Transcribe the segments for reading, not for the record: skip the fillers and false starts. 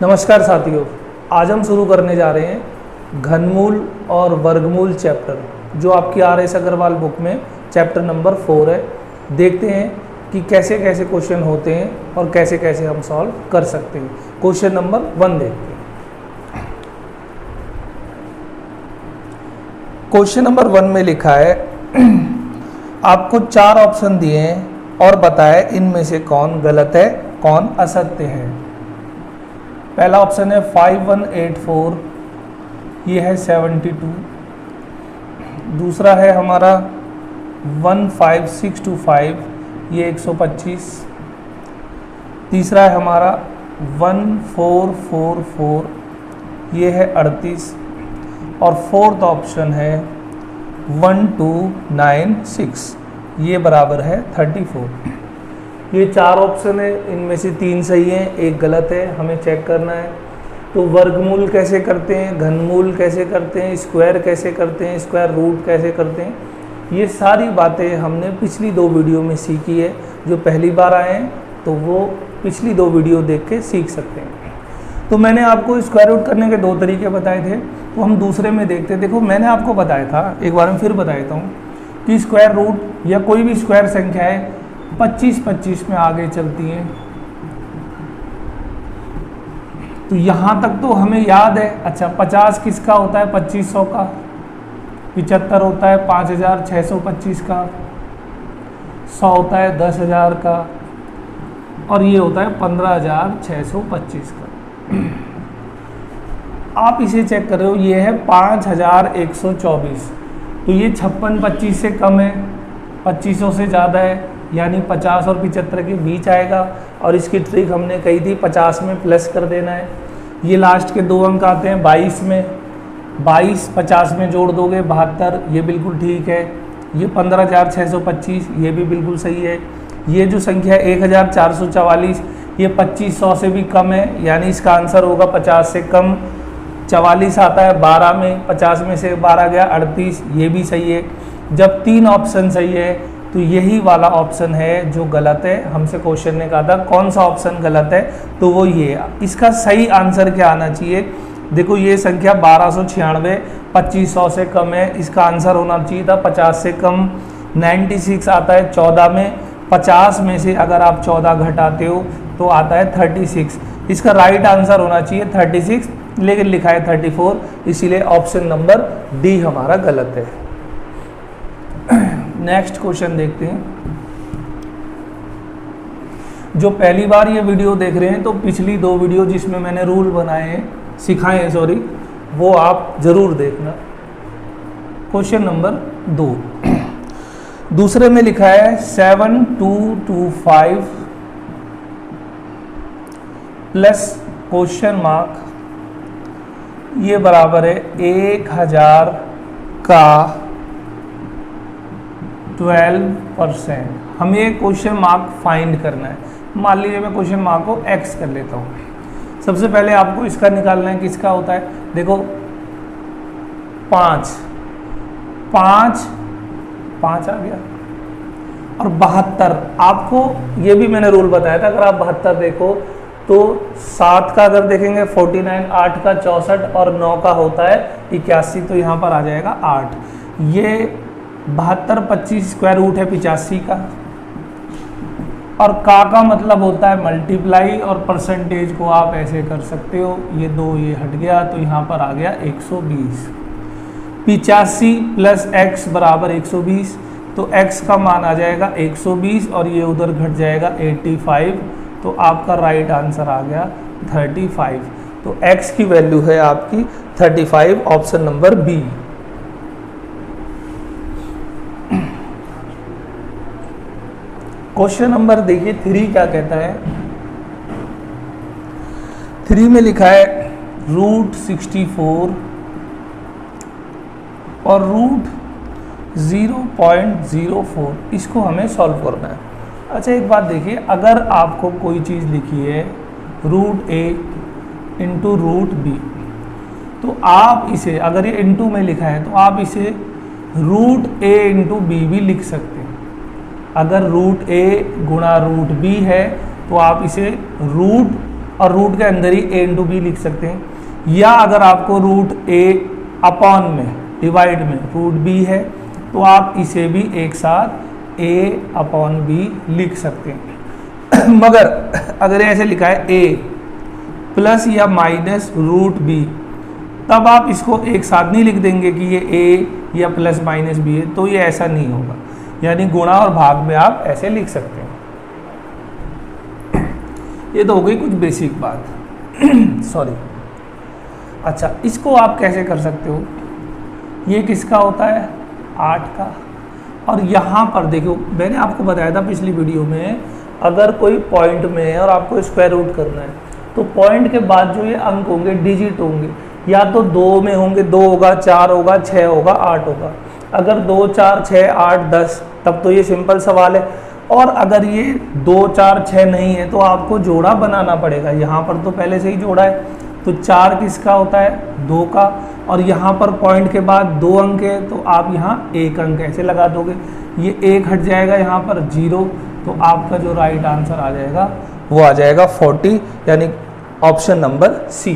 नमस्कार साथियों, आज हम शुरू करने जा रहे हैं घनमूल और वर्गमूल चैप्टर, जो आपकी RS अग्रवाल बुक में चैप्टर नंबर 4 है। देखते हैं कि कैसे कैसे क्वेश्चन होते हैं और कैसे कैसे हम सॉल्व कर सकते हैं। क्वेश्चन नंबर 1 देखते हैं। क्वेश्चन नंबर 1 में लिखा है आपको 4 ऑप्शन दिए हैं और बताएं इनमें से कौन गलत है कौन असत्य है। पहला ऑप्शन है 5184, ये है 72। दूसरा है हमारा 15625, ये 125। तीसरा है हमारा 1444, ये है 38। और फोर्थ ऑप्शन है 1296, ये बराबर है 34। ये 4 ऑप्शन है, इनमें से 3 सही हैं, एक गलत है, हमें चेक करना है। तो वर्गमूल कैसे करते हैं, घनमूल कैसे करते हैं, स्क्वायर कैसे करते हैं, स्क्वायर रूट कैसे करते हैं, ये सारी बातें हमने पिछली 2 वीडियो में सीखी है। जो पहली बार आए हैं तो वो पिछली 2 वीडियो देख के सीख सकते हैं। तो मैंने आपको स्क्वायर रूट करने के 2 तरीके बताए थे, तो हम दूसरे में देखते हैं। देखो, मैंने आपको बताया था, एक बार मैं फिर बता देता हूँ कि स्क्वायर रूट या कोई भी स्क्वायर संख्या है 25-25 में आगे चलती हैं। तो यहाँ तक तो हमें याद है। अच्छा, 50 किसका होता है? 2500 का। 75 होता है 5625 का। 100 होता है 10,000 का। और ये होता है 15,625 का। आप इसे चेक कर रहे हो, ये है 5124। तो ये 56-25 से कम है, 2500 से ज़्यादा है, यानी 50 और 75 के बीच आएगा। और इसकी ट्रिक हमने कही थी, 50 में प्लस कर देना है। ये लास्ट के 2 अंक आते हैं 22 में, 22 50 में जोड़ दोगे 72, ये बिल्कुल ठीक है। ये 15,625, ये भी बिल्कुल सही है। ये जो संख्या है 1444, ये 2500 से भी कम है, यानी इसका आंसर होगा 50 से कम। 44 आता है 12 में, 50 में से 12 गया 38, ये भी सही है। जब 3 ऑप्शन सही है तो यही वाला ऑप्शन है जो गलत है। हमसे क्वेश्चन ने कहा था कौन सा ऑप्शन गलत है, तो वो ये है। इसका सही आंसर क्या आना चाहिए? देखो, ये संख्या 1296 2500 से कम है, इसका आंसर होना चाहिए था 50 से कम। 96 आता है 14 में, 50 में से अगर आप 14 घटाते हो तो आता है 36। इसका राइट आंसर होना चाहिए 36, लेकिन लिखा है 34, इसीलिए ऑप्शन नंबर डी हमारा गलत है। नेक्स्ट क्वेश्चन देखते हैं। जो पहली बार ये वीडियो देख रहे हैं, तो पिछली 2 वीडियो जिसमें मैंने रूल बनाए हैं, सिखाए हैं सॉरी, वो आप जरूर देखना। क्वेश्चन नंबर 2, दूसरे में लिखा है 7225 प्लस क्वेश्चन मार्क, ये बराबर है 1000 का 12%। हमें क्वेश्चन मार्क फाइंड करना है। मान लीजिए मैं क्वेश्चन मार्क को x कर लेता हूँ। सबसे पहले आपको इसका निकालना है, किसका होता है। देखो, 5 आ गया, और 72। आपको ये भी मैंने रूल बताया था, अगर आप 72 देखो तो 7 का अगर देखेंगे 49, 8 का 64 और 9 का होता है 81, तो यहाँ पर आ जाएगा 8। ये 72 25 स्क्वायर रूट है 85 का, और का मतलब होता है मल्टीप्लाई, और परसेंटेज को आप ऐसे कर सकते हो, ये 2 ये हट गया, तो यहाँ पर आ गया 120। 85 प्लस x बराबर 120, तो x का मान आ जाएगा 120 और ये उधर घट जाएगा 85, तो आपका राइट आंसर आ गया 35। तो x की वैल्यू है आपकी 35, option number B. Question number देखिए 3 क्या कहता है। 3 में लिखा है √64 और √0.04, इसको हमें सॉल्व करना है। अच्छा, एक बात देखिए, अगर आपको कोई चीज़ लिखी है √a इंटू √b, तो आप इसे, अगर ये इंटू में लिखा है तो आप इसे √a इंटू बी भी लिख सकते हैं। अगर √a गुणा √b है तो आप इसे और रूट के अंदर ही a इंटू बी लिख सकते हैं। या अगर आपको रूट a अपॉन में डिवाइड में रूट b है तो आप इसे भी एक साथ a अपॉन b लिख सकते हैं। मगर अगर ऐसे लिखा है a प्लस या माइनस रूट b, तब आप इसको एक साथ नहीं लिख देंगे कि ये a या प्लस माइनस b है, तो ये ऐसा नहीं होगा। यानी गुणा और भाग में आप ऐसे लिख सकते हैं। ये तो हो गई कुछ बेसिक बात। सॉरी। अच्छा, इसको आप कैसे कर सकते हो? ये किसका होता है? 8 का। और यहाँ पर देखो, मैंने आपको बताया था पिछली वीडियो में, अगर कोई पॉइंट में है और आपको स्क्वायर रूट करना है तो पॉइंट के बाद जो ये अंक होंगे, डिजिट होंगे, या तो 2 में होंगे, 2 होगा, 4 होगा, 6 होगा, 8 होगा। अगर 2, 4, 6, 8, 10, तब तो ये सिंपल सवाल है। और अगर ये 2, 4, 6 नहीं है तो आपको जोड़ा बनाना पड़ेगा। यहाँ पर तो पहले से ही जोड़ा है, तो 4 किसका होता है? 2 का। और यहाँ पर पॉइंट के बाद 2 अंक है तो आप यहाँ 1 अंक ऐसे लगा दोगे, ये 1 हट जाएगा, यहाँ पर 0, तो आपका जो राइट आंसर आ जाएगा वो आ जाएगा 40, यानी ऑप्शन नंबर सी।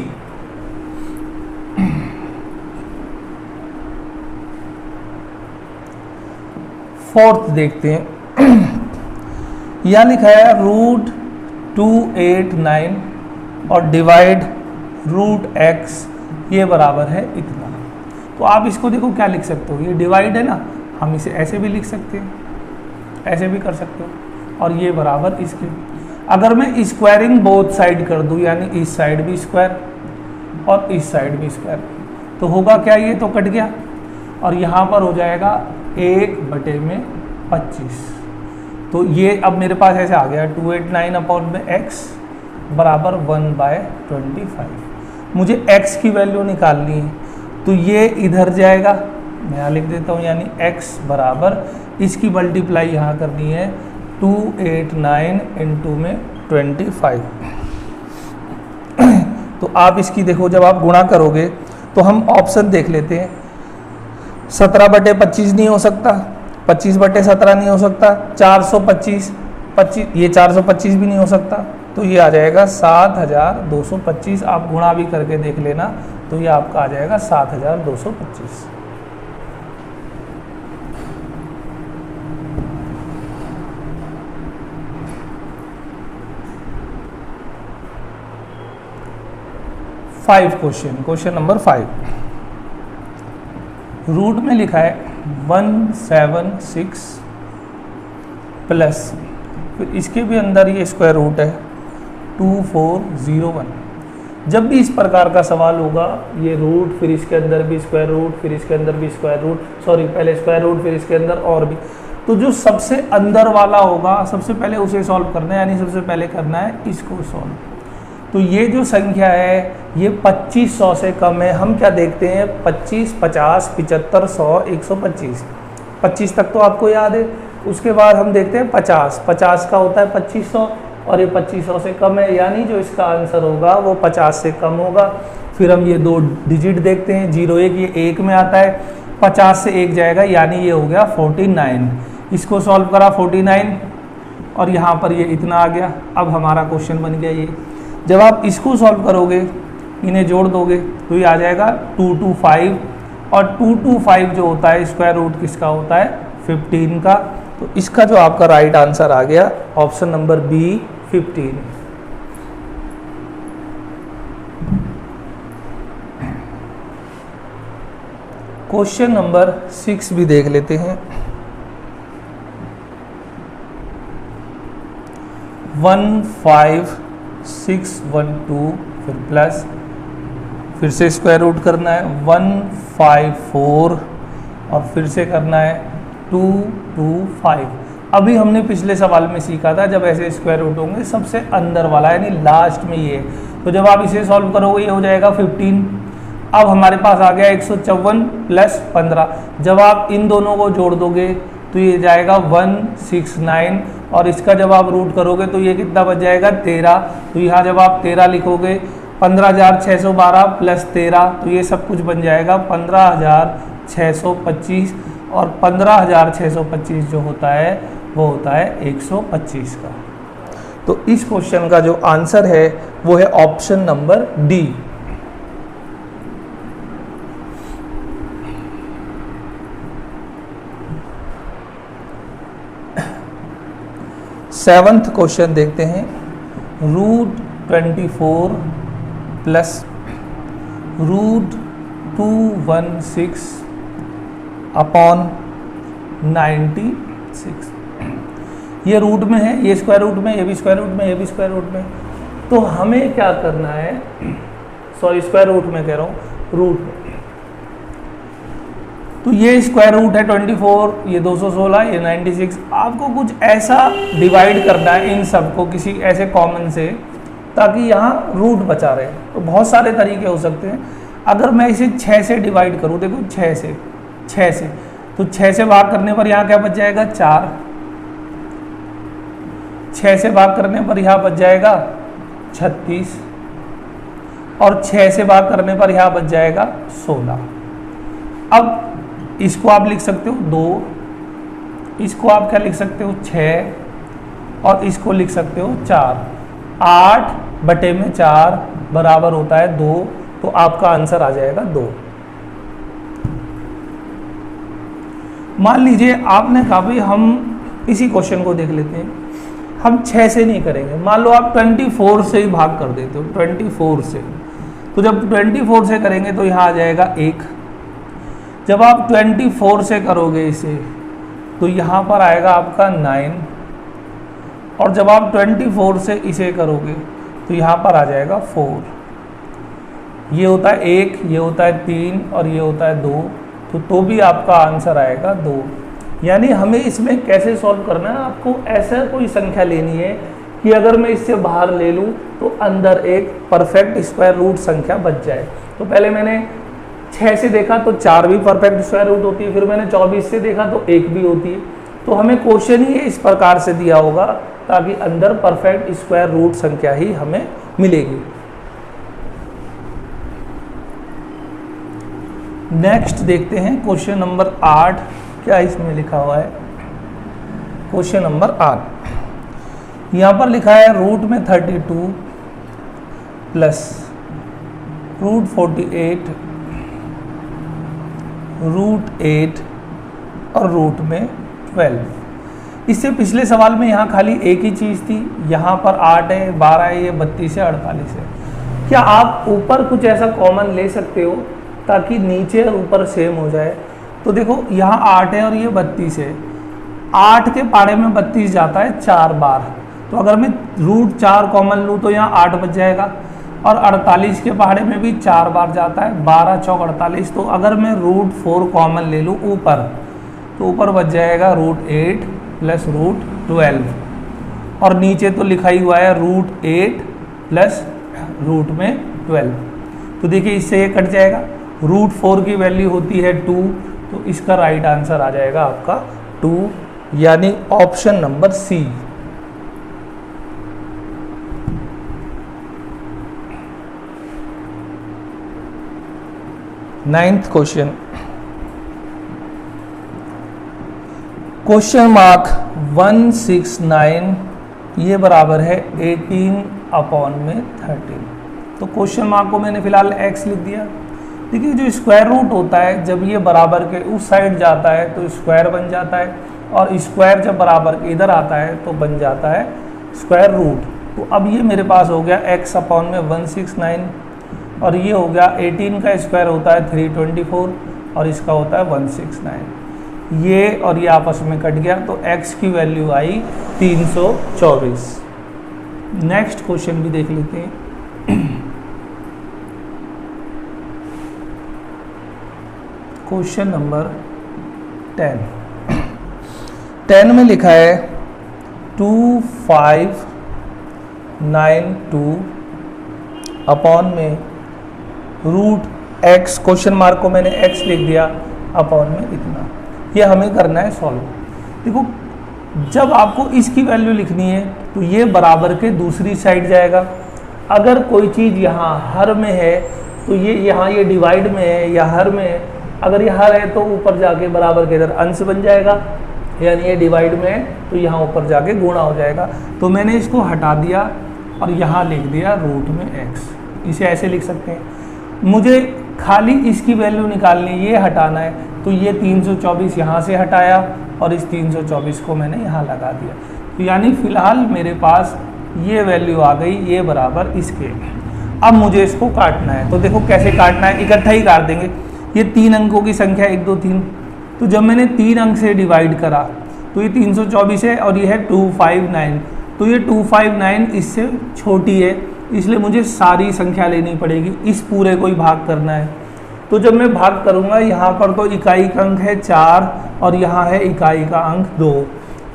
फोर्थ देखते हैं। यह लिखा है रूट 289 और डिवाइड रूट x, ये बराबर है इतना। तो आप इसको देखो क्या लिख सकते हो, ये डिवाइड है ना, हम इसे ऐसे भी लिख सकते हैं, ऐसे भी कर सकते हो, और ये बराबर इसके। अगर मैं स्क्वायरिंग बोथ साइड कर दूं, यानी इस साइड भी स्क्वायर और इस साइड भी स्क्वायर, तो होगा क्या? ये तो कट गया और यहाँ पर हो जाएगा 1/25। तो ये अब मेरे पास ऐसे आ गया 289 अपॉन में x बराबर 1/25। मुझे x की वैल्यू निकालनी है, तो ये इधर जाएगा, मैं यहाँ लिख देता हूँ, यानी x बराबर इसकी मल्टीप्लाई यहाँ करनी है 289 इंटू में 25। तो आप इसकी देखो, जब आप गुणा करोगे तो हम ऑप्शन देख लेते हैं। 17/25 नहीं हो सकता, 25/17 नहीं हो सकता, 425, ये 425 भी नहीं हो सकता, तो ये आ जाएगा 7225। आप गुणा भी करके देख लेना, तो ये आपका आ जाएगा 7225। Question number 5। रूट में लिखा है 176 प्लस, फिर इसके भी अंदर ये स्क्वायर रूट है 2401। जब भी इस प्रकार का सवाल होगा, ये रूट, फिर इसके अंदर भी स्क्वायर रूट, फिर इसके अंदर भी स्क्वायर रूट, सॉरी पहले स्क्वायर रूट फिर इसके अंदर और भी, तो जो सबसे अंदर वाला होगा सबसे पहले उसे सॉल्व करना है, यानी सबसे पहले करना है इसको सॉल्व। तो ये जो संख्या है ये 2500 से कम है। हम क्या देखते हैं? 25, 50, 75, 100, 125, 25 तक तो आपको याद है। उसके बाद हम देखते हैं 50, 50 का होता है 2500 और ये 2500 से कम है, यानी जो इसका आंसर होगा वो 50 से कम होगा। फिर हम ये 2 डिजिट देखते हैं, 01, ये 1 में आता है, 50 से 1 जाएगा, यानी ये हो गया 49। इसको सॉल्व करा 49 और यहाँ पर ये इतना आ गया। अब हमारा क्वेश्चन बन गया ये। जब आप इसको सॉल्व करोगे, इन्हें जोड़ दोगे, तो ये आ जाएगा 225, और 225 जो होता है स्क्वायर रूट किसका होता है? 15 का। तो इसका जो आपका राइट आंसर आ गया option number B 15। Question number 6 भी देख लेते हैं। 15612, फिर प्लस, फिर से स्क्वायर रूट करना है 154 और फिर से करना है 225। अभी हमने पिछले सवाल में सीखा था, जब ऐसे स्क्वायर रूट होंगे सबसे अंदर वाला यानी लास्ट में ये, तो जब आप इसे सॉल्व करोगे ये हो जाएगा 15। अब हमारे पास आ गया 154 प्लस 15। जब आप इन दोनों को जोड़ दोगे तो ये जाएगा 169, और इसका जब आप रूट करोगे तो ये कितना बच जाएगा? 13। तो यहाँ जब आप 13 लिखोगे, 15,612 प्लस 13, तो ये सब कुछ बन जाएगा 15,625, और 15,625 जो होता है वो होता है 125 का। तो इस क्वेश्चन का जो आंसर है वो है option number D. Seventh question देखते हैं। √24 प्लस √216 अपॉन 96। ये रूट में है, ये स्क्वायर रूट में, ये भी स्क्वायर रूट में, ये भी स्क्वायर रूट में। तो हमें क्या करना है, सॉरी स्क्वायर रूट में कह रहा हूँ, रूट में। तो ये स्क्वायर रूट है 24, ये 216, ये 96। आपको कुछ ऐसा डिवाइड करना है इन सबको किसी ऐसे कॉमन से, ताकि यहाँ रूट बचा रहे। तो बहुत सारे तरीके हो सकते हैं। अगर मैं इसे 6 से डिवाइड करूँ, देखो 6 से, तो 6 से भाग करने पर यहाँ क्या बच जाएगा 4, 6 से भाग करने पर यहाँ बच जाएगा 36, और 6 से भाग करने पर यहाँ बच जाएगा 16। अब इसको आप लिख सकते हो 2, इसको आप क्या लिख सकते हो 6, और इसको लिख सकते हो 4। 8/4 बराबर होता है 2, तो आपका आंसर आ जाएगा 2। मान लीजिए आपने कहा भाई हम इसी क्वेश्चन को देख लेते हैं, हम 6 से नहीं करेंगे। मान लो आप 24 से ही भाग कर देते हो, 24 से। तो जब 24 से करेंगे तो यहाँ आ जाएगा 1। जब आप 24 से करोगे इसे तो यहाँ पर आएगा आपका 9, और जब आप 24 से इसे करोगे तो यहाँ पर आ जाएगा 4। ये होता है 1, ये होता है 3, और ये होता है 2, तो भी आपका आंसर आएगा 2। यानी हमें इसमें कैसे सॉल्व करना है, आपको ऐसा कोई संख्या लेनी है कि अगर मैं इससे बाहर ले लूँ तो अंदर एक परफेक्ट स्क्वायर रूट संख्या बच जाए। तो पहले मैंने 6 से देखा तो 4 भी परफेक्ट स्क्वायर रूट होती है, फिर मैंने 24 से देखा तो 1 भी होती है। तो हमें क्वेश्चन ही इस प्रकार से दिया होगा ताकि अंदर परफेक्ट स्क्वायर रूट संख्या ही हमें मिलेगी। नेक्स्ट देखते हैं क्वेश्चन नंबर 8, क्या इसमें लिखा हुआ है। क्वेश्चन नंबर 8, यहाँ पर लिखा है रूट में 32 प्लस √48 √8 और रूट में 12। इससे पिछले सवाल में यहाँ खाली एक ही चीज़ थी, यहाँ पर 8 है, 12 है, ये 32 है, 48 है। क्या आप ऊपर कुछ ऐसा कॉमन ले सकते हो ताकि नीचे और ऊपर सेम हो जाए? तो देखो यहाँ 8 है और ये 32 है, 8 के पाड़े में 32 जाता है 4 बार। तो अगर मैं √4 कॉमन लूँ तो यहाँ 8 बच जाएगा, और 48 के पहाड़े में भी 4 बार जाता है, 12 चौक 48। तो अगर मैं √4 कॉमन ले लूँ ऊपर, तो ऊपर बच जाएगा √8 प्लस √12, और नीचे तो लिखा ही हुआ है √8 प्लस रूट में 12। तो देखिए इससे ये कट जाएगा। √4 की वैल्यू होती है 2, तो इसका राइट आंसर आ जाएगा आपका 2, यानी option number C. Ninth question, question mark 169, ये बराबर है 18/13। तो क्वेश्चन मार्क को मैंने फिलहाल x लिख दिया। देखिए जो स्क्वायर रूट होता है जब ये बराबर के उस साइड जाता है तो स्क्वायर बन जाता है, और स्क्वायर जब बराबर के इधर आता है तो बन जाता है स्क्वायर रूट। तो अब ये मेरे पास हो गया x/169, और ये हो गया 18 का स्क्वायर होता है 324, और इसका होता है 169। ये और ये आपस में कट गया, तो x की वैल्यू आई 324। नेक्स्ट क्वेश्चन भी देख लेते हैं। क्वेश्चन नंबर 10 में लिखा है 2592 अपॉन में √x, क्वेश्चन मार्क को मैंने x लिख दिया, अपॉन में इतना। ये हमें करना है सॉल्व। देखो जब आपको इसकी वैल्यू लिखनी है तो ये बराबर के दूसरी साइड जाएगा। अगर कोई चीज़ यहाँ हर में है तो ये यहाँ ये डिवाइड में है या हर में है, अगर ये हर है तो ऊपर जाके बराबर के इधर अंश बन जाएगा। यानी ये डिवाइड में है तो यहाँ ऊपर जाके गुणा हो जाएगा। तो मैंने इसको हटा दिया और यहाँ लिख दिया रूट में x, इसे ऐसे लिख सकते हैं। मुझे खाली इसकी वैल्यू निकालनी, ये हटाना है, तो ये 324 यहाँ से हटाया और इस 324 को मैंने यहाँ लगा दिया। तो यानी फ़िलहाल मेरे पास ये वैल्यू आ गई, ये बराबर इसके। अब मुझे इसको काटना है, तो देखो कैसे काटना है, इकट्ठा ही काट देंगे। ये 3 अंकों की संख्या 1 2 3, तो जब मैंने 3 अंक से डिवाइड करा तो ये 324 है और ये है 259, तो ये 259 इससे छोटी है, इसलिए मुझे सारी संख्या लेनी पड़ेगी, इस पूरे को ही भाग करना है। तो जब मैं भाग करूँगा, यहाँ पर तो इकाई का अंक है 4 और यहाँ है इकाई का अंक 2,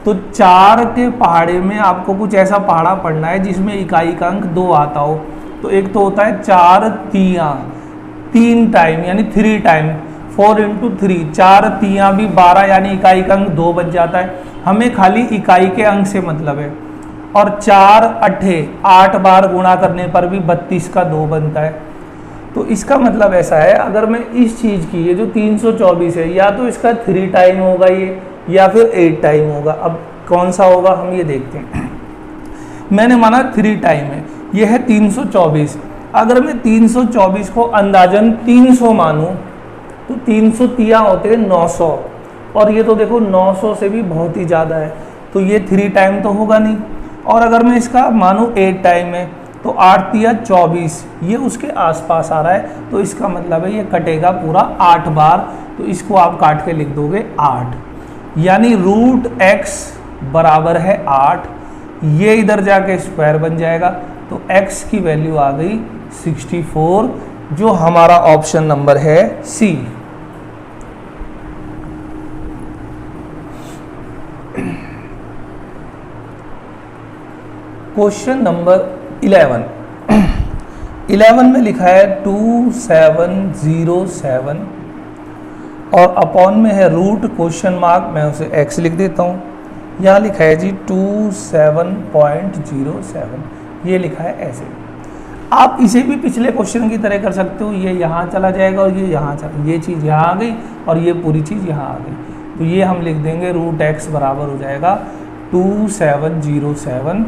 तो 4 के पहाड़े में आपको कुछ ऐसा पहाड़ा पढ़ना है जिसमें इकाई का अंक 2 आता हो। तो एक तो होता है 4 तियाँ, 3 टाइम यानी 3 टाइम, 4 × 3, 4 तियाँ भी 12 यानी इकाई का अंक 2 बन जाता है। हमें खाली इकाई के अंक से मतलब है। और 4 8 8 बार गुणा करने पर भी 32 का 2 बनता है। तो इसका मतलब ऐसा है, अगर मैं इस चीज़ की, ये जो 324 है, या तो इसका 3 टाइम होगा ये, या फिर 8 टाइम होगा। अब कौन सा होगा हम ये देखते हैं। मैंने माना 3 टाइम है, ये है 324। अगर मैं 324 को अंदाजन 300 मानूँ तो 300 तिया होते हैं 900, और ये तो देखो 900 से भी बहुत ही ज़्यादा है, तो ये 3 टाइम तो होगा नहीं। और अगर मैं इसका मानूँ 8 टाइम है तो 8 तिया 24, ये उसके आसपास आ रहा है, तो इसका मतलब है ये कटेगा पूरा 8 बार। तो इसको आप काट के लिख दोगे 8, यानी रूट x बराबर है 8। ये इधर जाके स्क्वायर बन जाएगा, तो x की वैल्यू आ गई 64, जो हमारा ऑप्शन नंबर है सी। क्वेश्चन नंबर 11 में लिखा है 2707 और अपॉन में है रूट क्वेश्चन मार्क, मैं उसे x लिख देता हूँ। यहाँ लिखा है जी 27.07, ये लिखा है ऐसे। आप इसे भी पिछले क्वेश्चन की तरह कर सकते हो, ये यहाँ चला जाएगा और ये यहाँ चला, ये चीज़ यहाँ आ गई और ये पूरी चीज़ यहाँ आ गई। तो ये हम लिख देंगे रूट x बराबर हो जाएगा 2707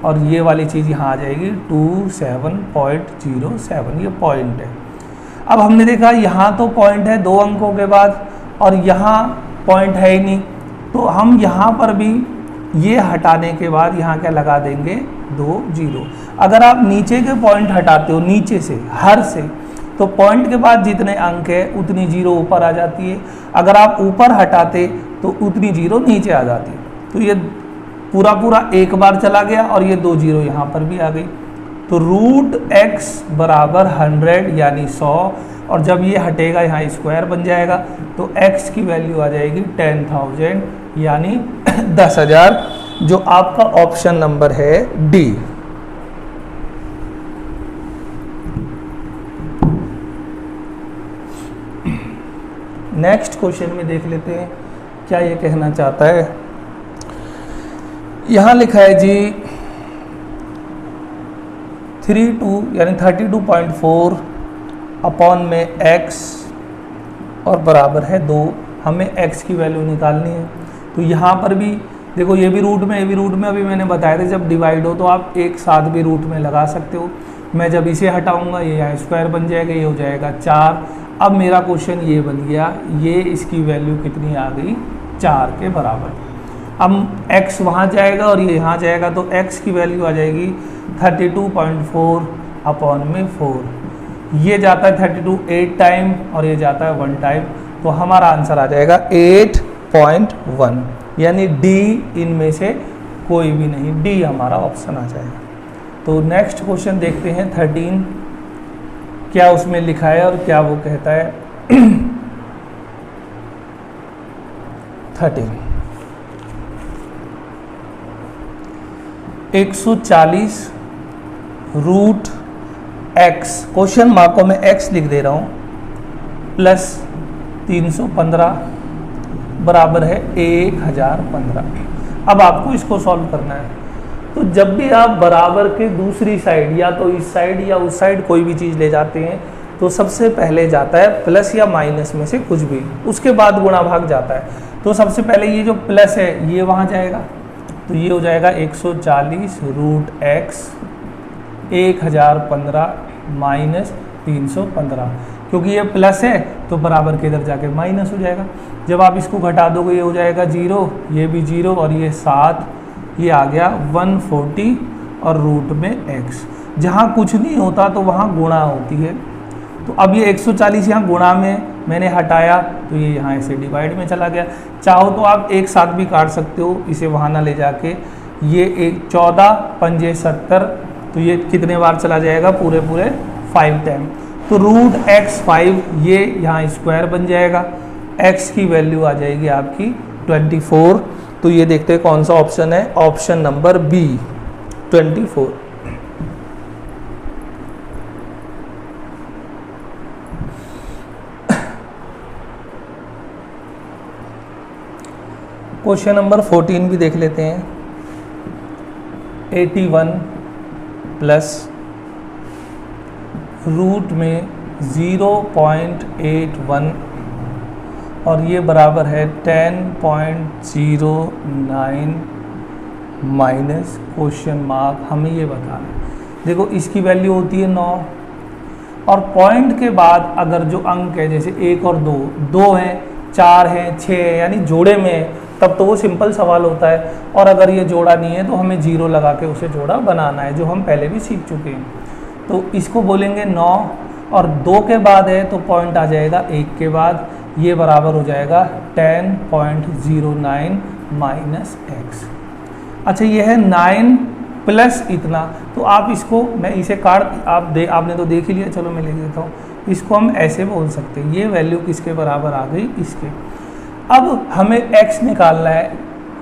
और ये वाली चीज़ यहाँ आ जाएगी 27.07, ये पॉइंट है। अब हमने देखा यहाँ तो पॉइंट है 2 अंकों के बाद और यहाँ पॉइंट है ही नहीं, तो हम यहाँ पर भी ये हटाने के बाद यहाँ क्या लगा देंगे 2 0। अगर आप नीचे के पॉइंट हटाते हो, नीचे से हर से, तो पॉइंट के बाद जितने अंक है उतनी 0 ऊपर आ जाती है। अगर आप ऊपर हटाते तो उतनी 0 नीचे आ जाती है। तो ये पूरा एक बार चला गया और ये 2 0 यहाँ पर भी आ गई। तो रूट x बराबर 100 यानी 100, और जब ये हटेगा यहाँ स्क्वायर बन जाएगा, तो x की वैल्यू आ जाएगी 10,000 यानी 10,000, जो आपका ऑप्शन नंबर है डी। नेक्स्ट क्वेश्चन में देख लेते हैं क्या ये कहना चाहता है। यहाँ लिखा है जी 32 यानी 32.4 अपॉन में x और बराबर है 2। हमें x की वैल्यू निकालनी है। तो यहाँ पर भी देखो, ये भी रूट में, ये भी रूट में। अभी मैंने बताया था जब डिवाइड हो तो आप एक साथ भी रूट में लगा सकते हो। मैं जब इसे हटाऊंगा ये यहाँ स्क्वायर बन जाएगा, ये हो जाएगा 4। अब मेरा क्वेश्चन ये बन गया, ये इसकी वैल्यू कितनी आ गई 4 के बराबर। अब x वहाँ जाएगा और ये यहाँ जाएगा, तो x की वैल्यू आ जाएगी 32.4 अपॉन में 4। ये जाता है 32 8 टाइम और ये जाता है 1 टाइम, तो हमारा आंसर आ जाएगा 8.1, यानी डी इनमें से कोई भी नहीं, डी हमारा ऑप्शन आ जाएगा। तो नेक्स्ट क्वेश्चन देखते हैं 13, क्या उसमें लिखा है और क्या वो कहता है। 13 140 रूट x, क्वेश्चन मार्कों में x लिख दे रहा हूँ, प्लस 315 बराबर है 1015। अब आपको इसको सॉल्व करना है। तो जब भी आप बराबर के दूसरी साइड, या तो इस साइड या उस साइड कोई भी चीज़ ले जाते हैं, तो सबसे पहले जाता है प्लस या माइनस में से कुछ भी, उसके बाद गुणा भाग जाता है। तो सबसे पहले ये जो प्लस है ये वहाँ जाएगा, तो ये हो जाएगा 140 रूट एक्स 1015 माइनस 315, क्योंकि ये प्लस है तो बराबर के इधर जाके माइनस हो जाएगा। जब आप इसको घटा दोगे ये हो जाएगा 0, ये भी 0 और ये 7, ये आ गया 140 और रूट में x। जहाँ कुछ नहीं होता तो वहाँ गुणा होती है, तो अब ये 140 यहाँ गुणा में मैंने हटाया तो ये यहाँ ऐसे डिवाइड में चला गया। चाहो तो आप एक साथ भी काट सकते हो, इसे वहाँ ना ले जाके। ये एक 14 पंजे 70, तो ये कितने बार चला जाएगा, पूरे 5 टाइम। तो रूट x 5 ये यहाँ स्क्वायर बन जाएगा, x की वैल्यू आ जाएगी आपकी 24। तो ये देखते हैं कौन सा ऑप्शन है, option number B 24। Question number 14 भी देख लेते हैं। 81 प्लस रूट में 0.81 और ये बराबर है 10.09 माइनस क्वेश्चन मार्क। हमें ये बताना है, देखो इसकी वैल्यू होती है 9 और पॉइंट के बाद अगर जो अंक है जैसे 1 और 2 हैं, 4 हैं, 6 है, यानी जोड़े में है, तब तो वो सिंपल सवाल होता है। और अगर ये जोड़ा नहीं है तो हमें 0 लगा के उसे जोड़ा बनाना है, जो हम पहले भी सीख चुके हैं। तो इसको बोलेंगे 9 और 2 के बाद है तो पॉइंट आ जाएगा 1 के बाद, ये बराबर हो जाएगा 10.09 माइनस एक्स। अच्छा ये है 9 प्लस इतना, तो आप इसको, मैं इसे काट आपने तो देख ही लिया, चलो मैं लिख देता हूँ। इसको हम ऐसे बोल सकते हैं, ये वैल्यू किसके बराबर आ गई, इसके। अब हमें x निकालना है,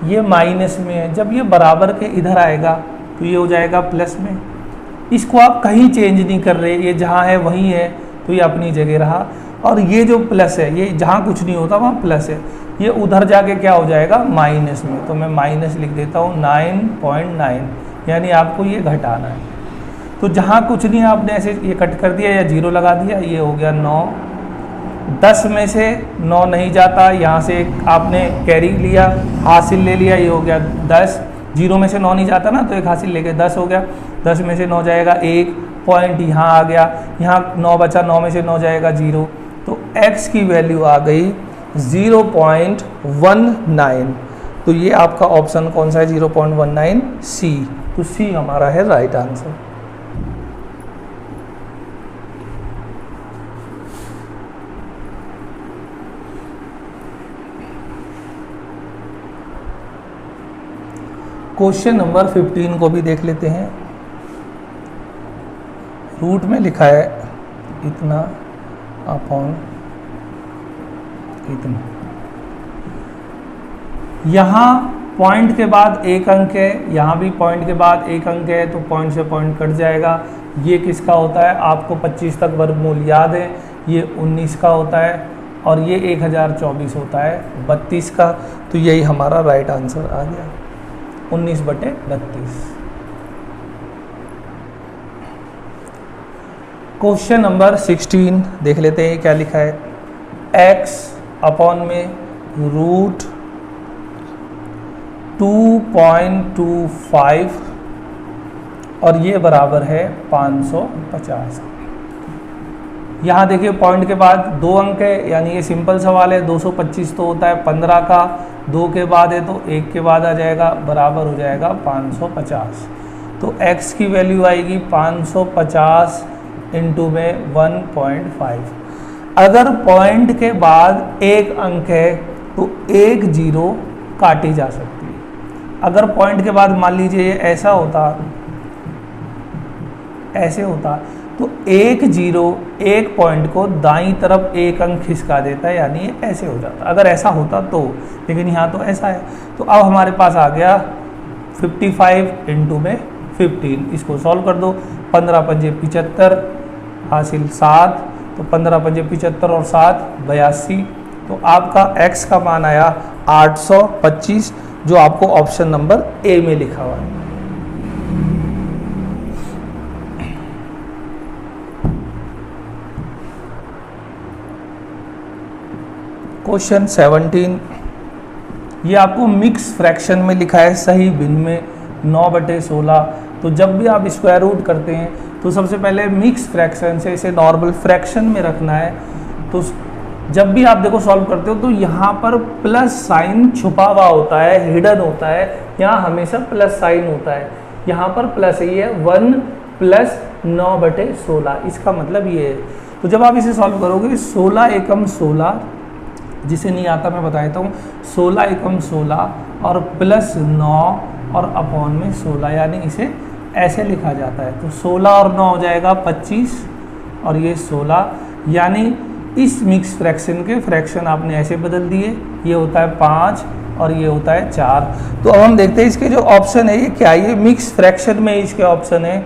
ये माइनस में है, जब ये बराबर के इधर आएगा तो ये हो जाएगा प्लस में। इसको आप कहीं चेंज नहीं कर रहे, ये जहाँ है वहीं है, तो ये अपनी जगह रहा। और ये जो प्लस है, ये जहाँ कुछ नहीं होता वहाँ प्लस है, ये उधर जाके क्या हो जाएगा, माइनस में। तो मैं माइनस लिख देता हूँ 9.9, यानी आपको ये घटाना है। तो जहाँ कुछ नहीं आपने ऐसे ये कट कर दिया या 0 लगा दिया, ये हो गया 9। 10 में से 9 नहीं जाता, यहाँ से आपने कैरी लिया, हासिल ले लिया, ये हो गया 10। 0 में से 9 नहीं जाता ना, तो एक हासिल लेके 10 हो गया। 10 में से 9 जाएगा 1, पॉइंट यहाँ आ गया, यहाँ 9 बचा, 9 में से 9 जाएगा 0, तो x की वैल्यू आ गई 0.19। तो ये आपका ऑप्शन कौन सा है, 0.19 सी। तो सी हमारा है राइट आंसर। क्वेश्चन नंबर 15 को भी देख लेते हैं। रूट में लिखा है इतना अपॉन इतना। यहाँ पॉइंट के बाद एक अंक है, यहाँ भी पॉइंट के बाद एक अंक है, तो पॉइंट से पॉइंट कट जाएगा। ये किसका होता है, आपको 25 तक वर्गमूल याद है, ये 19 का होता है और ये 1024 होता है 32 का। तो यही हमारा राइट आंसर आ गया, 19/32। क्वेश्चन नंबर 16 देख लेते हैं, क्या लिखा है। x अपॉन में रूट 2.25 और ये बराबर है 550। यहाँ देखिए पॉइंट के बाद 2 अंक है, यानी ये सिंपल सवाल है। 225 तो होता है 15 का, 2 के बाद है तो 1 के बाद आ जाएगा, बराबर हो जाएगा 550। तो x की वैल्यू आएगी 550 इंटू में 1.5। अगर पॉइंट के बाद एक अंक है तो एक 0 काटी जा सकती है। अगर पॉइंट के बाद मान लीजिए ऐसा होता, ऐसे होता, तो एक 0 एक पॉइंट को दाईं तरफ एक अंक खिसका देता है, यानी ये ऐसे हो जाता अगर ऐसा होता तो। लेकिन यहाँ तो ऐसा है। तो अब हमारे पास आ गया 55 इंटू में 15। इसको सॉल्व कर दो, 15 पंजे 75 हासिल 7, तो 15 पंजे 75 और 7 82। तो आपका x का मान आया 825, जो आपको ऑप्शन नंबर ए में लिखा हुआ है। क्वेश्चन 17 ये आपको मिक्स फ्रैक्शन में लिखा है सही भिन्न में 9/16। तो जब भी आप स्क्वायर रूट करते हैं तो सबसे पहले मिक्स फ्रैक्शन से इसे नॉर्मल फ्रैक्शन में रखना है। तो जब भी आप देखो सॉल्व करते हो तो यहाँ पर प्लस साइन छुपा हुआ होता है, हिडन होता है, यहाँ हमेशा प्लस साइन होता है, यहाँ पर प्लस ही है 1 + 9/16, इसका मतलब ये है। तो जब आप इसे सॉल्व करोगे 16 एकम 16, जिसे नहीं आता मैं बता देता हूँ, 16 एकम 16 और प्लस 9 और अपॉन में 16, यानी इसे ऐसे लिखा जाता है। तो 16 और 9 हो जाएगा 25 और ये 16, यानी इस मिक्स फ्रैक्शन के फ्रैक्शन आपने ऐसे बदल दिए, ये होता है 5 और ये होता है 4। तो अब हम देखते हैं इसके जो ऑप्शन है ये क्या है, ये मिक्स फ्रैक्शन में इसके ऑप्शन है।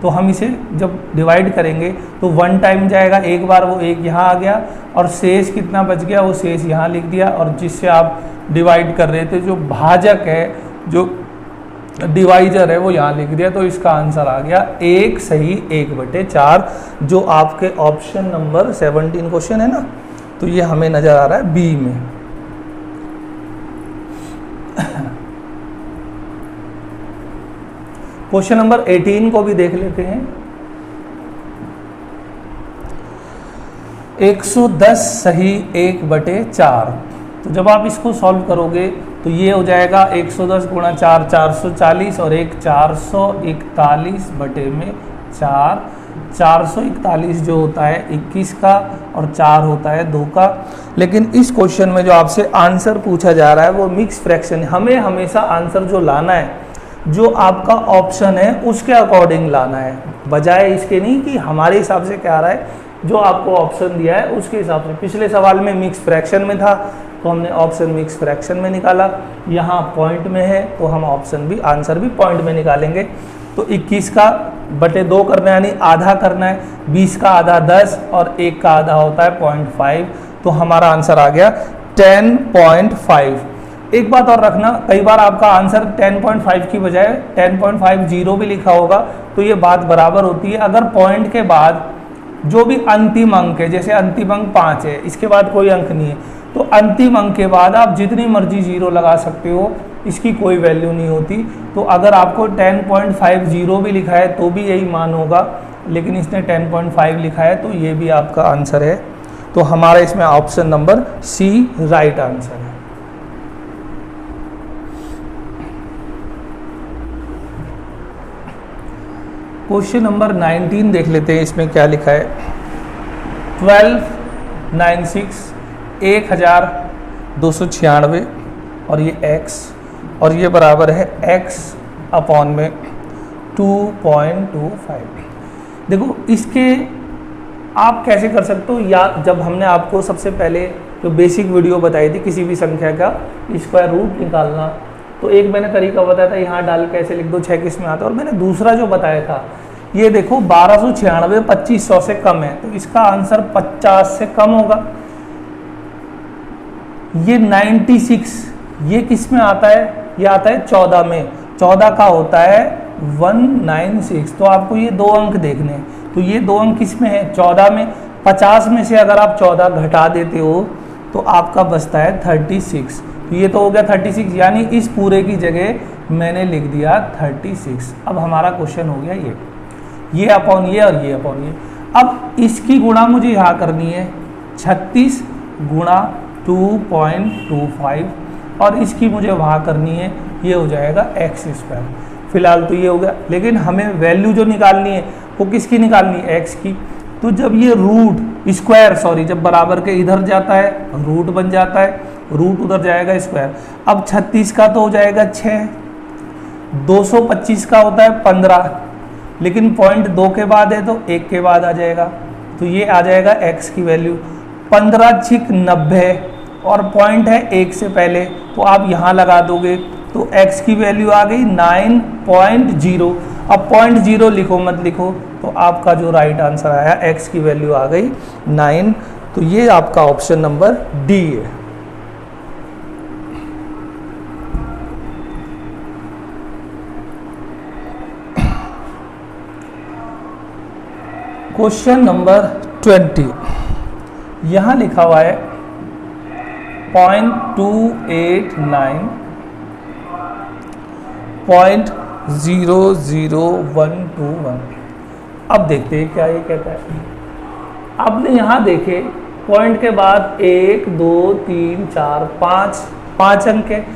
तो हम इसे जब डिवाइड करेंगे तो 1 टाइम जाएगा, एक बार वो 1 यहाँ आ गया और शेष कितना बच गया, वो शेष यहाँ लिख दिया, और जिससे आप डिवाइड कर रहे थे जो भाजक है, जो डिवाइजर है, वो यहाँ लिख दिया। तो इसका आंसर आ गया 1 सही 1/4, जो आपके ऑप्शन नंबर 17 क्वेश्चन है ना, तो ये हमें नज़र आ रहा है बी में। क्वेश्चन नंबर 18 को भी देख लेते हैं। 110 सही 1/4। तो जब आप इसको सॉल्व करोगे तो ये हो जाएगा 110 × 4 440 और 441/4। 441 जो होता है 21 का और 4 होता है 2 का। लेकिन इस क्वेश्चन में जो आपसे आंसर पूछा जा रहा है वो मिक्स फ्रैक्शन। हमें हमेशा आंसर जो लाना है, जो आपका ऑप्शन है उसके अकॉर्डिंग लाना है, बजाय इसके नहीं कि हमारे हिसाब से क्या आ रहा है, जो आपको ऑप्शन दिया है उसके हिसाब से। पिछले सवाल में मिक्स फ्रैक्शन में था तो हमने ऑप्शन मिक्स फ्रैक्शन में निकाला, यहाँ पॉइंट में है तो हम ऑप्शन भी आंसर भी पॉइंट में निकालेंगे। तो 21 का बटे 2 करना है, यानी आधा करना है। 20 का आधा 10 और 1 का आधा होता है 0.5। तो हमारा आंसर आ गया 10.5। एक बात और रखना, कई बार आपका आंसर 10.5 की बजाय 10.50 भी लिखा होगा, तो ये बात बराबर होती है। अगर पॉइंट के बाद जो भी अंतिम अंक है, जैसे अंतिम अंक 5 है, इसके बाद कोई अंक नहीं है, तो अंतिम अंक के बाद आप जितनी मर्जी 0 लगा सकते हो, इसकी कोई वैल्यू नहीं होती। तो अगर आपको 10.50 भी लिखा है तो भी यही मान होगा, लेकिन इसने 10.5 लिखा है तो ये भी आपका आंसर है। तो हमारा इसमें option number C right answer है। क्वेश्चन नंबर 19 देख लेते हैं, इसमें क्या लिखा है। 1296 1296 और ये x और ये बराबर है x अपॉन में 2.25। देखो इसके आप कैसे कर सकते हो, या जब हमने आपको सबसे पहले जो बेसिक वीडियो बताई थी किसी भी संख्या का स्क्वायर रूट निकालना, तो एक मैंने तरीका बताया था, यहाँ डाल के ऐसे लिख दो 6 किस में आता है। और मैंने दूसरा जो बताया था, ये देखो 1296 2500 से कम है, तो इसका आंसर 50 से कम होगा। ये 96 ये किस में आता है, ये आता है 14 में, 14 का होता है 196। तो आपको ये 2 अंक देखने हैं, तो ये 2 अंक किस में है, 14 में। 50 में से अगर आप 14 घटा देते हो तो आपका बचता है 36। तो ये तो हो गया 36, यानी इस पूरे की जगह मैंने लिख दिया 36। अब हमारा क्वेश्चन हो गया ये अपॉन ये और ये अपॉन ये। अब इसकी गुणा मुझे यहाँ करनी है 36 × 2.25 और इसकी मुझे वहाँ करनी है, ये हो जाएगा x²। फिलहाल तो ये हो गया, लेकिन हमें वैल्यू जो निकालनी है वो किसकी निकालनी है, x की। तो जब ये रूट स्क्वायर जब बराबर के इधर जाता है रूट बन जाता है, रूट उधर जाएगा स्क्वायर। अब 36 का तो हो जाएगा 6, 225 का होता है 15, लेकिन पॉइंट 2 के बाद है तो 1 के बाद आ जाएगा, तो ये आ जाएगा x की वैल्यू 15 × 90 और पॉइंट है 1 से पहले, तो आप यहाँ लगा दोगे तो x की वैल्यू आ गई 9.0। अब 0.0 लिखो मत लिखो, तो आपका जो राइट आंसर आया x की वैल्यू आ गई 9। तो ये आपका ऑप्शन नंबर डी है। क्वेश्चन नंबर 20 यहाँ लिखा हुआ है 0.289.00121। अब देखते हैं क्या ये कहता है। आपने यहाँ देखे पॉइंट के बाद 1 2 3 4 5 अंक है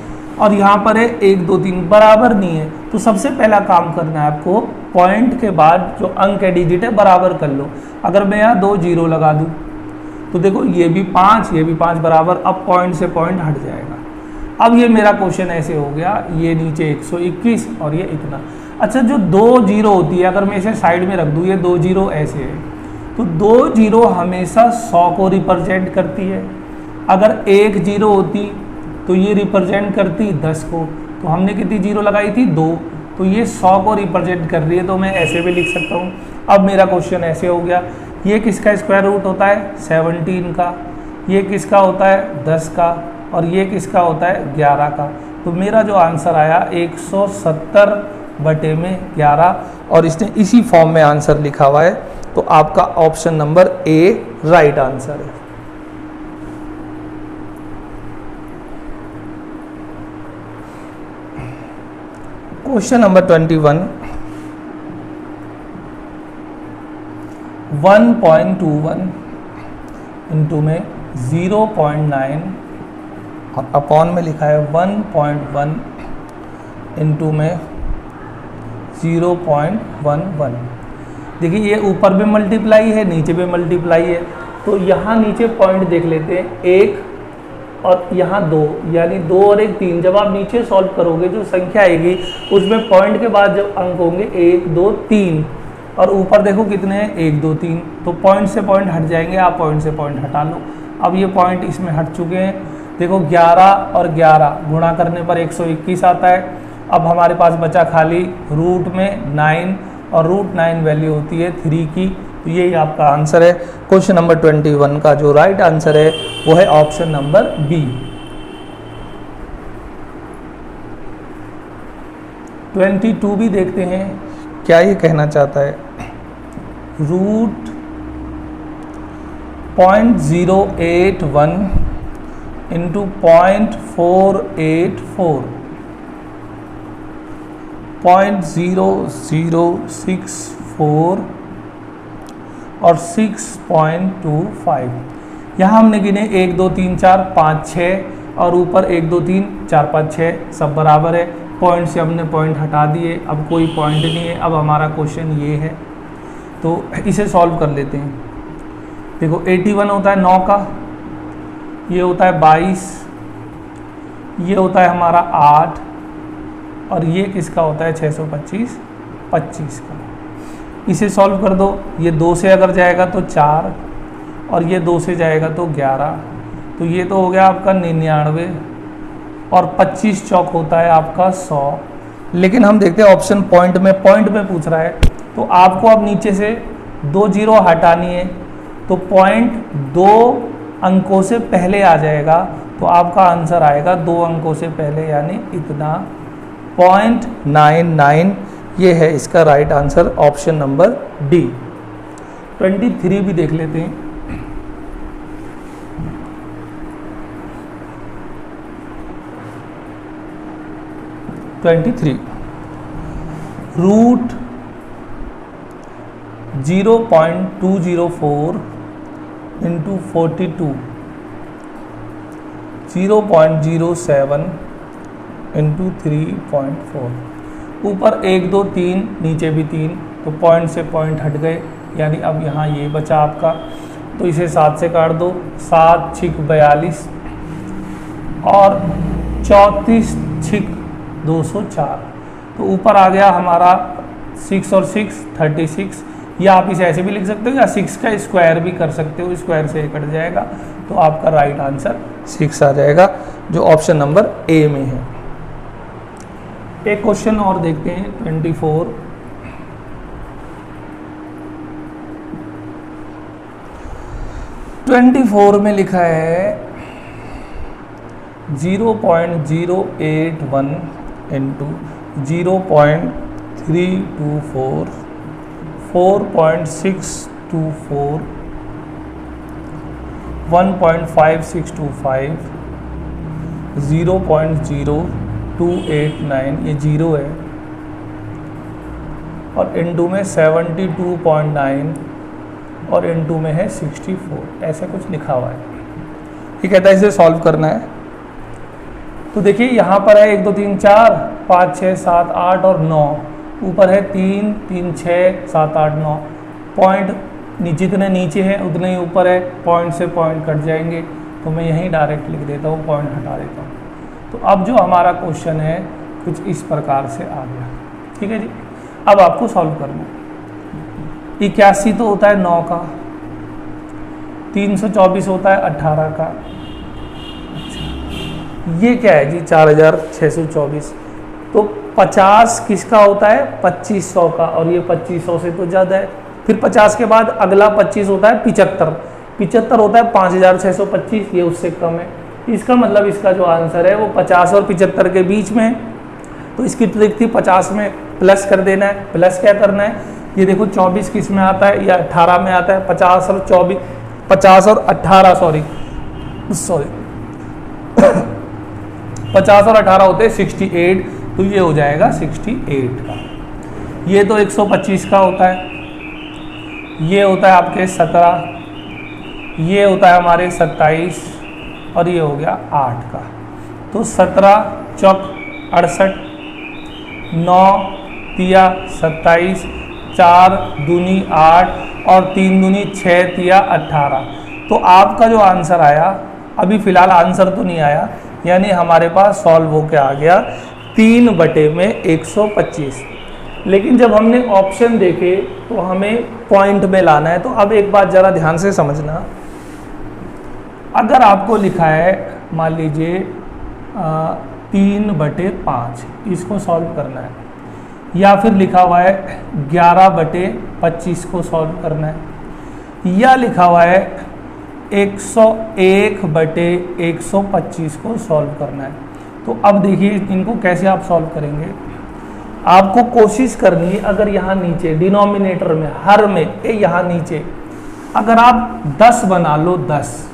और यहाँ पर है 1 2 3 बराबर नहीं है। तो सबसे पहला काम करना है आपको, पॉइंट के बाद जो अंक है डिजिट है बराबर कर लो। अगर मैं यहाँ 2 0 लगा दूँ तो देखो ये भी 5 ये भी 5 बराबर, अब पॉइंट से पॉइंट हट जाएगा। अब ये मेरा क्वेश्चन ऐसे हो गया, ये नीचे 121 और ये इतना। अच्छा, जो 2 0 होती है अगर मैं इसे साइड में रख दूँ, ये 2 0 ऐसे है तो 2 0 हमेशा 100 को रिप्रेजेंट करती है। अगर 1 0 होती तो ये रिप्रेजेंट करती 10 को। तो हमने कितनी 0 लगाई थी? 2, तो ये 100 को रिप्रेजेंट कर रही है, तो मैं ऐसे भी लिख सकता हूँ। अब मेरा क्वेश्चन ऐसे हो गया, ये किसका स्क्वायर रूट होता है? 17 का। ये किसका होता है? 10 का। और ये किसका होता है? 11 का। तो मेरा जो आंसर आया 170/11 और इसने इसी फॉर्म में आंसर लिखा हुआ है। तो आपका option number A right answer है। क्वेश्चन नंबर 21, 1.21 इंटू में 0.9 और अपॉन में लिखा है 1.1 इंटू में 0.11। देखिए ये ऊपर भी मल्टीप्लाई है, नीचे भी मल्टीप्लाई है। तो यहाँ नीचे पॉइंट देख लेते हैं, 1 और यहाँ 2, यानी 2 और 1 3। जब आप नीचे सॉल्व करोगे जो संख्या आएगी उसमें पॉइंट के बाद जब अंक होंगे 1 2 3 और ऊपर देखो कितने हैं? 1 2 3। तो पॉइंट से पॉइंट हट जाएंगे, आप पॉइंट से पॉइंट हटा लो। अब ये पॉइंट इसमें हट चुके हैं। देखो 11 और 11 गुणा करने पर 121 आता है। अब हमारे पास बचा खाली रूट में 9 और रूट 9 वैल्यू होती है 3 की। तो यही आपका आंसर है। क्वेश्चन नंबर 21 का जो राइट आंसर है वो है ऑप्शन नंबर बी। 22 भी देखते हैं क्या ये कहना चाहता है। रूट 0.081 इंटू 0.484 0.0064 और 6.25। यहाँ हमने गिने 1 2 3 4 5 6 और ऊपर 1 2 3 4 5 6 सब बराबर है। पॉइंट से हमने पॉइंट हटा दिए, अब कोई पॉइंट नहीं है। अब हमारा क्वेश्चन ये है, तो इसे सॉल्व कर लेते हैं। देखो 81 होता है 9 का, ये होता है 22, ये होता है हमारा 8 और ये किसका होता है? 625 25 का। इसे सॉल्व कर दो। ये 2 से अगर जाएगा तो 4 और ये 2 से जाएगा तो 11। तो ये तो हो गया आपका 99 और 25 चौक होता है आपका 100। लेकिन हम देखते हैं ऑप्शन पॉइंट में पूछ रहा है, तो आपको अब नीचे से 2 0 हटानी है। तो पॉइंट 2 अंकों से पहले आ जाएगा, तो आपका आंसर आएगा 2 अंकों से पहले, यानी इतना 0.99। ये है इसका right answer, option number D. 23 भी देख लेते हैं। Root 0.204 into 42 0.07 into 3.4। ऊपर 1 2 3 नीचे भी 3, तो पॉइंट से पॉइंट हट गए, यानी अब यहाँ ये बचा आपका। तो इसे 7 से काट दो, 7 6 42 और 34 6 204। तो ऊपर आ गया हमारा 6 और 6 36। या आप इसे ऐसे भी लिख सकते हो या 6 का स्क्वायर भी कर सकते हो, स्क्वायर से कट जाएगा। तो आपका राइट आंसर 6 आ जाएगा, जो ऑप्शन नंबर ए में है। एक क्वेश्चन और देखते हैं 24 में लिखा है 0.081 इंटू 0.324 4.624 1.5625 0.0289, ये 0 है, और इनटू में 72.9 और इनटू में है 64, ऐसा कुछ लिखा हुआ है। ये कहता है इसे सॉल्व करना है। तो देखिए यहाँ पर है 1 2 3 4 5 6 7 8 और 9, ऊपर है 3 3 6 7 8 9, पॉइंट जितने नीचे हैं उतने ही ऊपर है, पॉइंट से पॉइंट कट जाएंगे, तो मैं यहीं डायरेक्ट लिख देता हूँ, पॉइंट हटा देता हूँ। तो अब जो हमारा क्वेश्चन है कुछ इस प्रकार से आ गया, ठीक है जी। अब आपको सॉल्व करना है। 81 तो होता है 9 का, 324 होता है 18 का, ये क्या है जी 4624, तो 50 किसका होता है 2500 का, और ये 2500 से तो ज़्यादा है। फिर 50 के बाद अगला 25 होता है 75, 75 होता है 5625, ये उससे कम है। इसका मतलब इसका जो आंसर है वो 50 और 75 के बीच में है। तो इसकी ट्रिक थी 50 में प्लस कर देना है। प्लस क्या करना है, ये देखो 24 किस में आता है या 18 में आता है, 50 और 18 सॉरी 50 और 18 होते हैं 68, तो ये हो जाएगा 68 का। ये तो 125 का होता है, ये होता है आपके 17, ये होता है हमारे 27 और ये हो गया 8 का। तो 17 चौक 68, 9 तिया 27, 4 दूनी 8 और 3 दूनी 6 तिया 18। तो आपका जो आंसर आया, अभी फ़िलहाल आंसर तो नहीं आया, यानी हमारे पास सॉल्व होके आ गया 3/125। लेकिन जब हमने ऑप्शन देखे तो हमें पॉइंट में लाना है। तो अब एक बात ज़रा ध्यान से समझना, अगर आपको लिखा है मान लीजिए 3/5, इसको सॉल्व करना है, या फिर लिखा हुआ है 11/25 को सॉल्व करना है, या लिखा हुआ है 101/125 को सॉल्व करना है। तो अब देखिए इनको कैसे आप सॉल्व करेंगे। आपको कोशिश करनी है, अगर यहाँ नीचे डिनोमिनेटर में हर में यहाँ नीचे अगर आप 10 बना लो, 10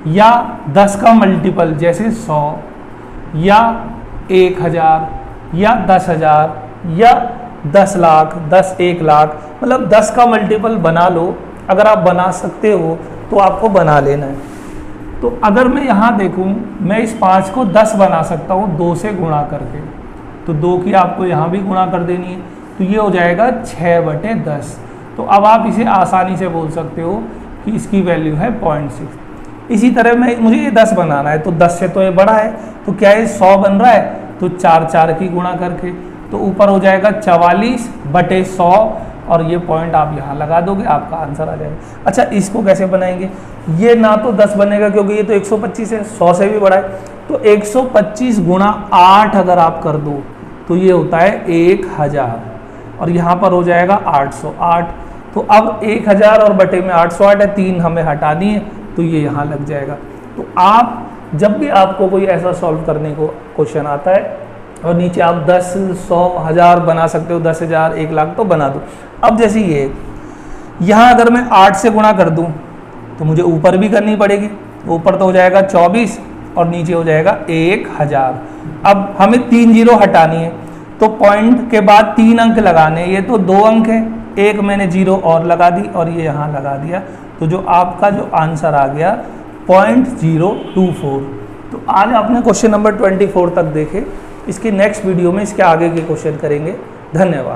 या 10 का मल्टीपल जैसे 100 या 1000 या 10,000 या 10 लाख 1 लाख, मतलब 10 का मल्टीपल बना लो। अगर आप बना सकते हो तो आपको बना लेना है। तो अगर मैं यहाँ देखूँ, मैं इस 5 को 10 बना सकता हूँ 2 से गुणा करके, तो 2 की आपको यहाँ भी गुणा कर देनी है, तो ये हो जाएगा 6/10। तो अब आप इसे आसानी से बोल सकते हो कि इसकी वैल्यू है 0.6। इसी तरह मुझे ये 10 बनाना है, तो 10 से तो ये बड़ा है, तो क्या ये 100 बन रहा है, तो 4 की गुणा करके, तो ऊपर हो जाएगा 44/100 और ये पॉइंट आप यहाँ लगा दोगे, आपका आंसर आ जाएगा। अच्छा, इसको कैसे बनाएंगे, ये ना तो 10 बनेगा क्योंकि ये तो 125 है, 100 से भी बड़ा है, तो 125 गुणा 8 अगर आप कर दो तो ये होता है 1000 और यहाँ पर हो जाएगा 808। तो अब 1000 और बटे में 808 है, 3 हमें हटानी है, तो ये यहाँ लग जाएगा। तो आप जब भी आपको कोई ऐसा सॉल्व करने को क्वेश्चन आता है और नीचे आप 10, 100, 1000 बना सकते हो, 10,000, 1 लाख तो बना दो। अब जैसे ये यहाँ अगर मैं 8 से गुणा कर दूँ तो मुझे ऊपर भी करनी पड़ेगी, ऊपर तो हो जाएगा 24 और नीचे हो जाएगा 1000। अब हमें 3 जीरो हटानी है, तो पॉइंट के बाद 3 अंक लगाने, ये तो 2 अंक है, एक मैंने जीरो और लगा दी और ये यहाँ लगा दिया, तो जो आपका जो आंसर आ गया 0.024। तो आज आपने क्वेश्चन नंबर 24 तक देखे। इसके नेक्स्ट वीडियो में इसके आगे के क्वेश्चन करेंगे। धन्यवाद।